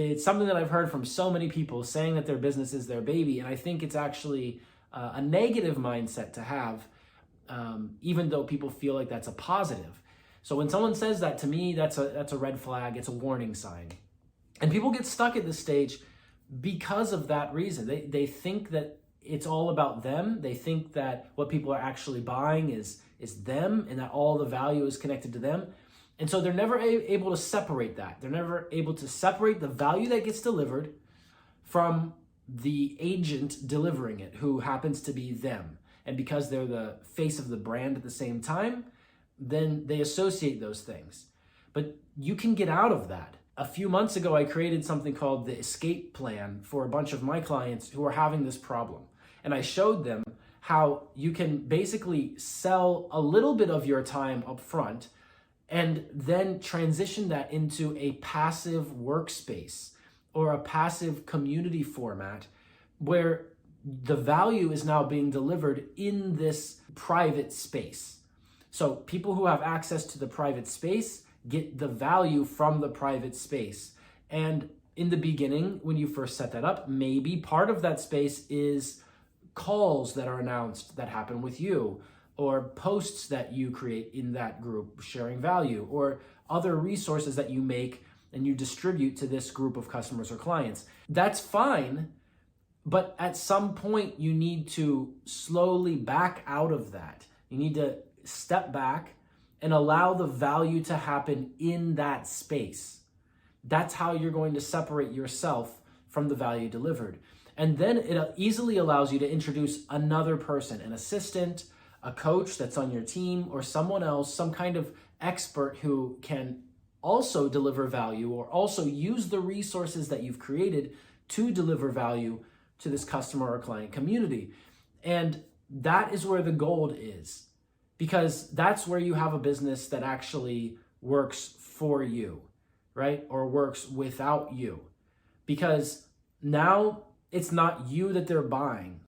It's something that I've heard from so many people saying that their business is their baby, and I think it's actually a negative mindset to have, even though people feel like that's a positive. So when someone says that to me, that's a red flag. It's a warning sign. And people get stuck at this stage because of that reason. They think that it's all about them. They think that what people are actually buying is them, and that all the value is connected to them. And so they're never able to separate that. They're never able to separate the value that gets delivered from the agent delivering it, who happens to be them. And because they're the face of the brand at the same time, then they associate those things. But you can get out of that. A few months ago, I created something called the escape plan for a bunch of my clients who are having this problem. And I showed them how you can basically sell a little bit of your time up front and then transition that into a passive workspace or a passive community format where the value is now being delivered in this private space. So people who have access to the private space get the value from the private space. And in the beginning, when you first set that up, maybe part of that space is calls that are announced that happen with you, or posts that you create in that group sharing value, or other resources that you make and you distribute to this group of customers or clients. That's fine, but at some point you need to slowly back out of that. You need to step back and allow the value to happen in that space. That's how you're going to separate yourself from the value delivered. And then it easily allows you to introduce another person, an assistant, a coach that's on your team, or someone else, some kind of expert who can also deliver value or also use the resources that you've created to deliver value to this customer or client community. And that is where the gold is, because that's where you have a business that actually works for you, right? Or works without you. Because now it's not you that they're buying.